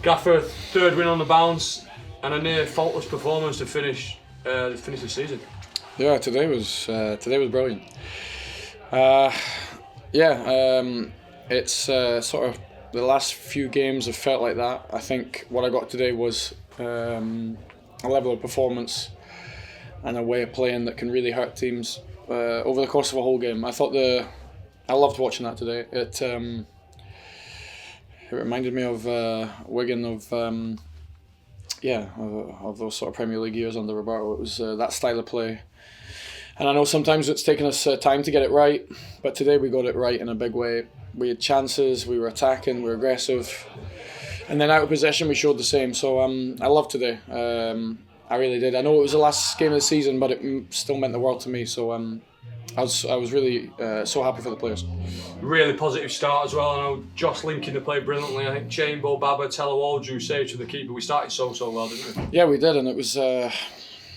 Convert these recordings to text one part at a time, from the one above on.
Gaffer, third win on the bounce and a near faultless performance to finish the season. Yeah, today was brilliant. It's sort of the last few games have felt like that. I think what I got today was a level of performance and a way of playing that can really hurt teams over the course of a whole game. I loved watching that today. It reminded me of Wigan of those sort of Premier League years under Roberto. It was that style of play. And I know sometimes it's taken us time to get it right, but today we got it right in a big way. We had chances, we were attacking, we were aggressive, and then out of possession we showed the same. So I loved today. I really did. I know it was the last game of the season, but it still meant the world to me. So I was really so happy for the players. Really positive start as well. I know Josh linking the play brilliantly. I think Chambo, Baba, Teller all drew saves to the keeper. We started so well, didn't we? Yeah, we did, and it was.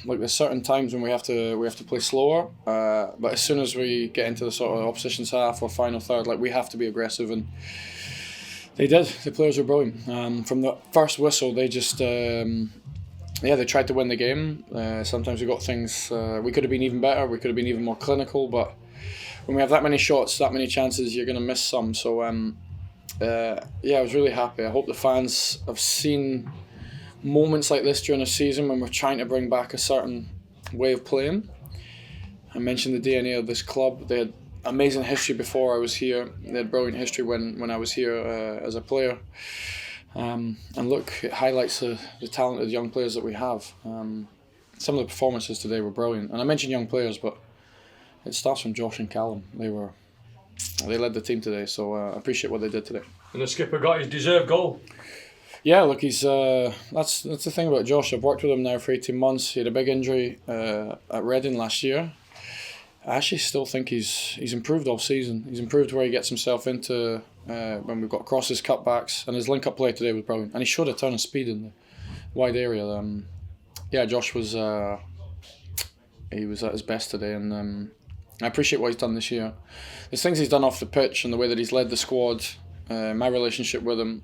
Like there's certain times when we have to play slower, but as soon as we get into the sort of opposition's half or final third, like we have to be aggressive, and they did. The players were brilliant. From the first whistle, they just they tried to win the game. Sometimes we got things we could have been even better. We could have been even more clinical, but when we have that many shots, that many chances, you're going to miss some. So I was really happy. I hope the fans have seen moments like this during a season when we're trying to bring back a certain way of playing. I mentioned the DNA of this club. They had amazing history before I was here. They had brilliant history when I was here as a player. And look, it highlights the talented young players that we have. Some of the performances today were brilliant. And I mentioned young players, but it starts from Josh and Callum. They led the team today, so I appreciate what they did today. And the skipper got his deserved goal. Yeah, look, he's that's the thing about Josh. I've worked with him now for 18 months. He had a big injury at Reading last year. I actually still think he's improved all season. He's improved where he gets himself into when we've got crosses, cutbacks, and his link-up play today was brilliant. And he showed a ton of speed in the wide area. Josh was he was at his best today, and I appreciate what he's done this year. There's things he's done off the pitch and the way that he's led the squad, my relationship with him.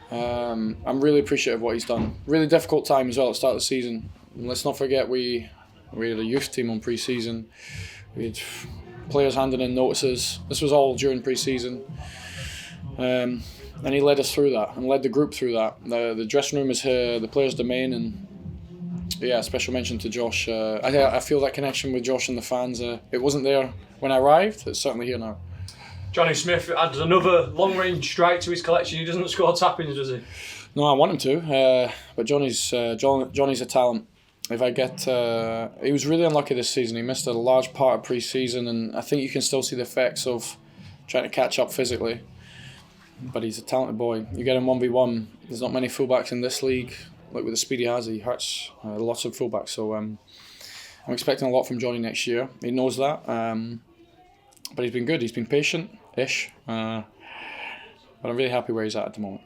I'm really appreciative of what he's done. Really difficult time as well at the start of the season. And let's not forget we had a youth team on pre-season. We had players handing in notices. This was all during pre-season. And he led us through that and led the group through that. The dressing room is the players' domain, and special mention to Josh. I feel that connection with Josh and the fans. It wasn't there when I arrived. It's certainly here now. Johnny Smith adds another long-range strike to his collection. He doesn't score tap-ins, does he? No, I want him to. But Johnny's a talent. If I get, he was really unlucky this season. He missed a large part of pre-season, and I think you can still see the effects of trying to catch up physically. But he's a talented boy. You get him 1v1. There's not many fullbacks in this league. Like with the speed he has, he hurts lots of fullbacks. So I'm expecting a lot from Johnny next year. He knows that. But he's been good. He's been patient-ish. But I'm really happy where he's at the moment.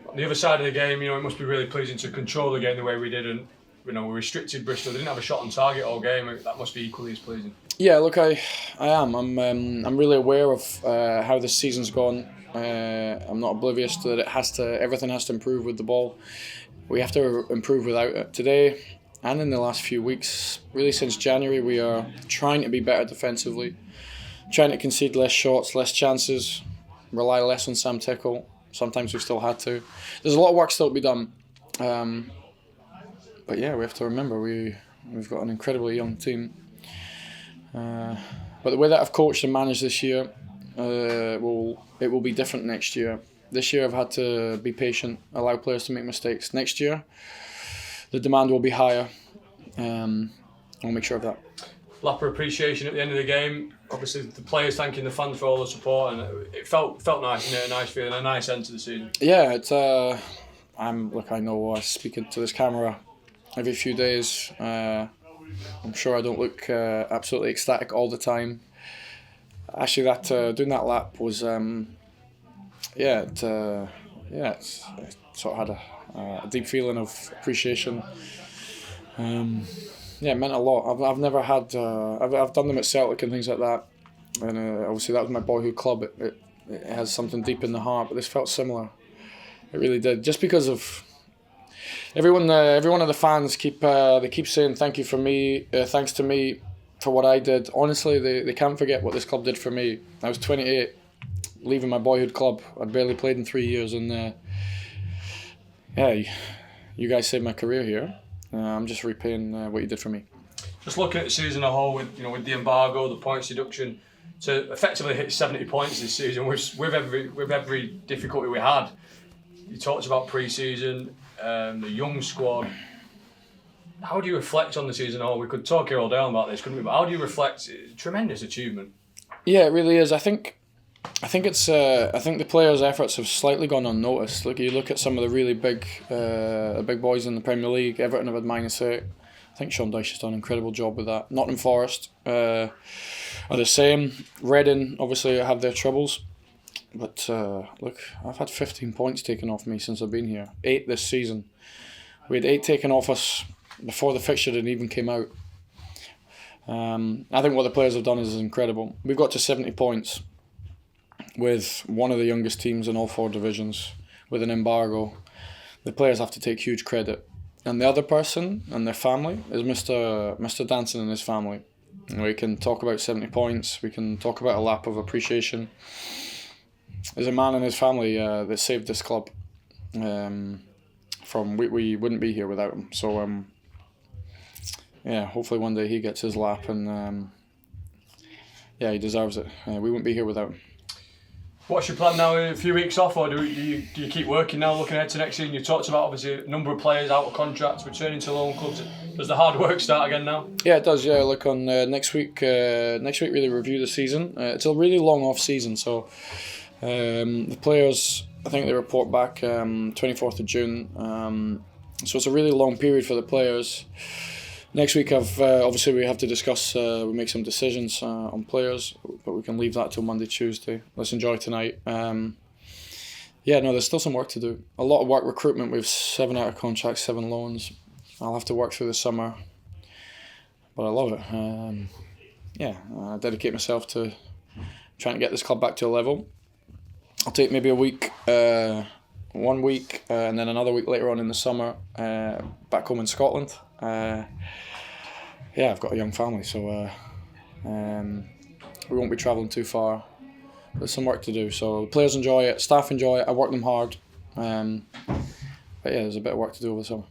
On the other side of the game, it must be really pleasing to control the game the way we did, and we restricted Bristol. They didn't have a shot on target all game. That must be equally as pleasing. Yeah, look, I am. I'm really aware of how this season's gone. I'm not oblivious to that. Everything has to improve with the ball. We have to improve without it. Today, and in the last few weeks, really since January, we are trying to be better defensively. Trying to concede less shots, less chances, rely less on Sam Tickle. Sometimes we've still had to. There's a lot of work still to be done. But yeah, we have to remember we've got an incredibly young team. But the way that I've coached and managed this year, it will be different next year. This year I've had to be patient, allow players to make mistakes. Next year, the demand will be higher. I'll make sure of that. Lap of appreciation at the end of the game. Obviously, the players thanking the fans for all the support, and it felt nice, a nice feeling, a nice end to the season. Yeah, it's. I know I speak into this camera every few days. I'm sure I don't look absolutely ecstatic all the time. Actually, doing that lap was, it sort of had a deep feeling of appreciation. It meant a lot. I've never had. I've done them at Celtic and things like that, and obviously that was my boyhood club. It has something deep in the heart, but this felt similar. It really did. Just because of every one of the fans keep saying thanks to me for what I did. Honestly, they can't forget what this club did for me. I was 28, leaving my boyhood club. I'd barely played in 3 years, and you guys saved my career here. I'm just repaying what you did for me. Just looking at the season as a whole, with the embargo, the points deduction, to effectively hit 70 points this season with every difficulty we had. You talked about pre-season, the young squad. How do you reflect on the season as a whole? We could talk here all day about this, couldn't we? But how do you reflect? Tremendous achievement. Yeah, it really is. I think the players' efforts have slightly gone unnoticed. You look at some of the really big boys in the Premier League. Everton have had -8. I think Sean Dyche has done an incredible job with that. Nottingham Forest are the same. Reading obviously have their troubles, but look, I've had 15 points taken off me since I've been here. 8 this season. We had 8 taken off us before the fixture didn't even came out. I think what the players have done is incredible. We've got to 70 points with one of the youngest teams in all 4 divisions, with an embargo. The players have to take huge credit. And the other person and their family is Mr. Danson and his family. We can talk about 70 points, we can talk about a lap of appreciation. There's a man and his family that saved this club. We wouldn't be here without him. So hopefully one day he gets his lap, and he deserves it. We wouldn't be here without him. What's your plan now? A few weeks off, or do you keep working now, looking ahead to next season? You talked about obviously a number of players out of contracts, returning to loan clubs. Does the hard work start again now? Yeah, it does. Yeah, look on next week. Next week, really review the season. It's a really long off season, so the players, I think they report back 24th of June. So it's a really long period for the players. Next week, obviously we have to discuss, we make some decisions on players, but we can leave that till Monday, Tuesday. Let's enjoy tonight. There's still some work to do. A lot of work, recruitment. We have 7 out of contracts, 7 loans. I'll have to work through the summer, but I love it. I dedicate myself to trying to get this club back to a level. I'll take maybe a week, 1 week, and then another week later on in the summer, back home in Scotland. I've got a young family, so we won't be travelling too far. There's some work to do, so the players enjoy it, staff enjoy it, I work them hard. There's a bit of work to do over the summer.